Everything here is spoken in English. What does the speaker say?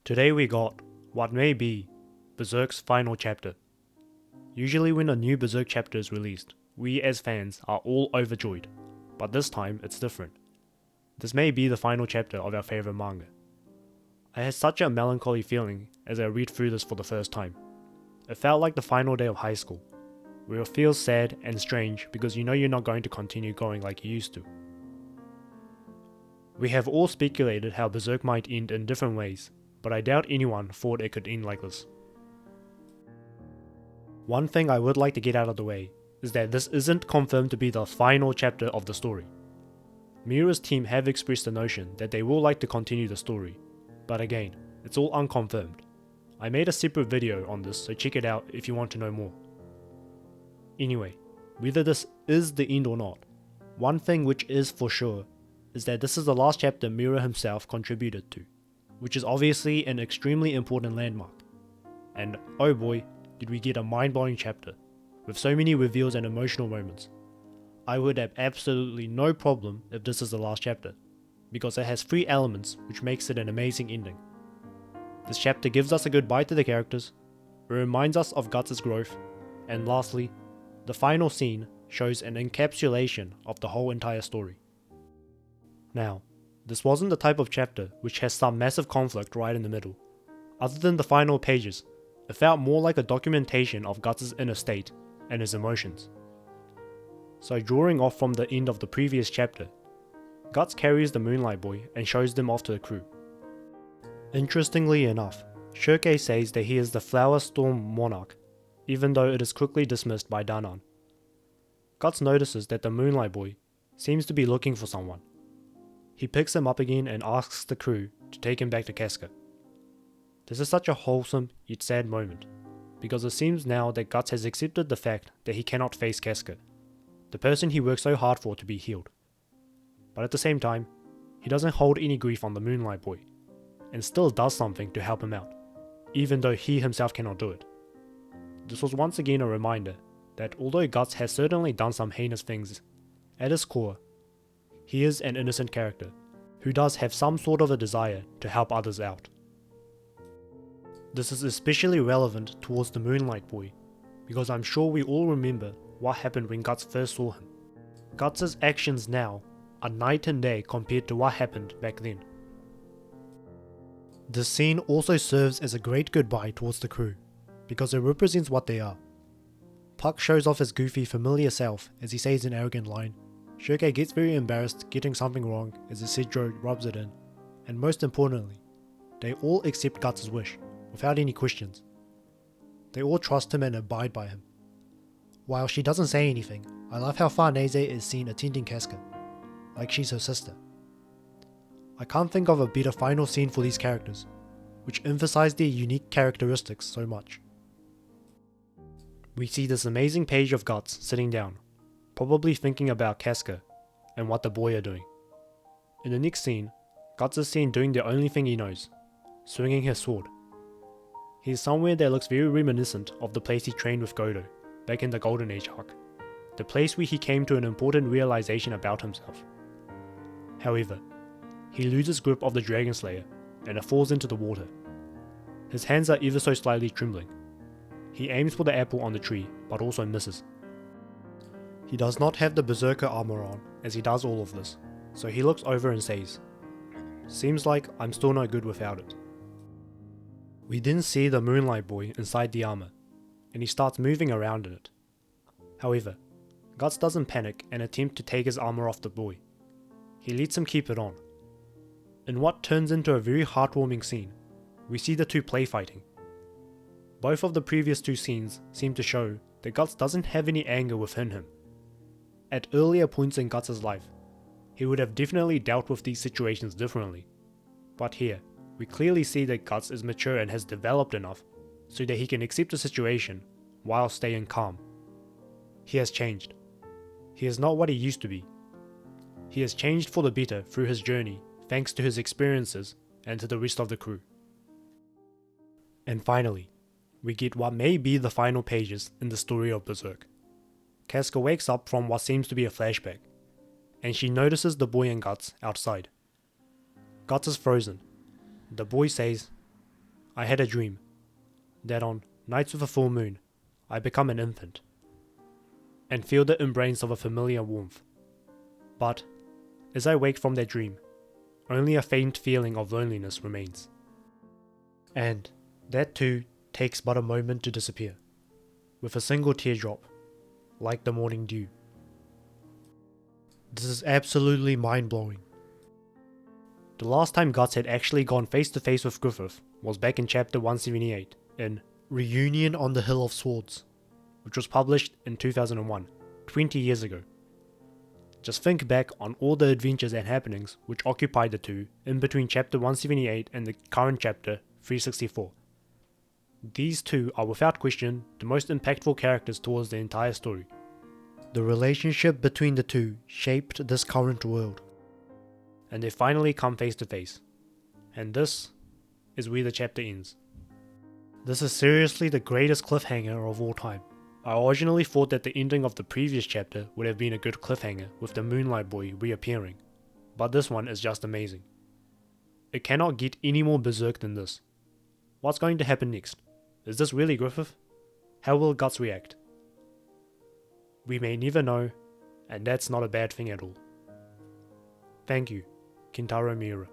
Today we got what may be Berserk's final chapter. Usually when a new Berserk chapter is released, we as fans are all overjoyed, but this time it's different. This may be the final chapter of our favourite manga. I had such a melancholy feeling as I read through this for the first time. It felt like the final day of high school, where it feels sad and strange because you know you're not going to continue going like you used to. We have all speculated how Berserk might end in different ways, but I doubt anyone thought it could end like this. One thing I would like to get out of the way is that this isn't confirmed to be the final chapter of the story. Miura's team have expressed the notion that they will like to continue the story, but again, it's all unconfirmed. I made a separate video on this, so check it out if you want to know more. Anyway, whether this is the end or not, one thing which is for sure is that this is the last chapter Miura himself contributed to, which is obviously an extremely important landmark. And oh boy, did we get a mind-blowing chapter, with so many reveals and emotional moments. I would have absolutely no problem if this is the last chapter, because it has 3 elements which makes it an amazing ending. This chapter gives us a goodbye to the characters, it reminds us of Guts' growth, and lastly, the final scene shows an encapsulation of the whole entire story. Now, this wasn't the type of chapter which has some massive conflict right in the middle. Other than the final pages, it felt more like a documentation of Guts' inner state and his emotions. So drawing off from the end of the previous chapter, Guts carries the Moonlight Boy and shows them off to the crew. Interestingly enough, Shirke says that he is the Flower Storm Monarch, even though it is quickly dismissed by Danan. Guts notices that the Moonlight Boy seems to be looking for someone. He picks him up again and asks the crew to take him back to Casca. This is such a wholesome yet sad moment, because it seems now that Guts has accepted the fact that he cannot face Casca, the person he worked so hard for to be healed. But at the same time, he doesn't hold any grief on the Moonlight Boy, and still does something to help him out, even though he himself cannot do it. This was once again a reminder that although Guts has certainly done some heinous things, at his core, he is an innocent character, who does have some sort of a desire to help others out. This is especially relevant towards the Moonlight Boy, because I'm sure we all remember what happened when Guts first saw him. Guts' actions now are night and day compared to what happened back then. This scene also serves as a great goodbye towards the crew, because it represents what they are. Puck shows off his goofy, familiar self as he says an arrogant line. Shirke gets very embarrassed getting something wrong as Isidro rubs it in, and most importantly, they all accept Guts' wish, without any questions. They all trust him and abide by him. While she doesn't say anything, I love how Farnese is seen attending Casca, like she's her sister. I can't think of a better final scene for these characters, which emphasize their unique characteristics so much. We see this amazing page of Guts sitting down, probably thinking about Casca and what the boy are doing. In the next scene, Guts is seen doing the only thing he knows, swinging his sword. He is somewhere that looks very reminiscent of the place he trained with Godo, back in the Golden Age arc, the place where he came to an important realization about himself. However, he loses grip of the Dragon Slayer and it falls into the water. His hands are ever so slightly trembling. He aims for the apple on the tree, but also misses. He does not have the Berserker armor on as he does all of this, so he looks over and says, "Seems like I'm still no good without it." We then see the Moonlight Boy inside the armor, and he starts moving around in it. However, Guts doesn't panic and attempt to take his armor off the boy. He lets him keep it on. In what turns into a very heartwarming scene, we see the two play fighting. Both of the previous 2 scenes seem to show that Guts doesn't have any anger within him. At earlier points in Guts' life, he would have definitely dealt with these situations differently. But here, we clearly see that Guts is mature and has developed enough so that he can accept the situation while staying calm. He has changed. He is not what he used to be. He has changed for the better through his journey thanks to his experiences and to the rest of the crew. And finally, we get what may be the final pages in the story of Berserk. Casca wakes up from what seems to be a flashback, and she notices the boy and Guts outside. Guts is frozen. The boy says, I had a dream that on nights with a full moon, I become an infant and feel the embrace of a familiar warmth. But as I wake from that dream, only a faint feeling of loneliness remains. And that too takes but a moment to disappear, with a single teardrop, like the morning dew. This is absolutely mind-blowing. The last time Guts had actually gone face to face with Griffith was back in chapter 178 in Reunion on the Hill of Swords, which was published in 2001, 20 years ago. Just think back on all the adventures and happenings which occupied the two in between chapter 178 and the current chapter 364. These two are without question the most impactful characters towards the entire story. The relationship between the two shaped this current world. And they finally come face to face. And this is where the chapter ends. This is seriously the greatest cliffhanger of all time. I originally thought that the ending of the previous chapter would have been a good cliffhanger with the Moonlight Boy reappearing, but this one is just amazing. It cannot get any more berserk than this. What's going to happen next? Is this really Griffith? How will Guts react? We may never know, and that's not a bad thing at all. Thank you, Kentaro Miura.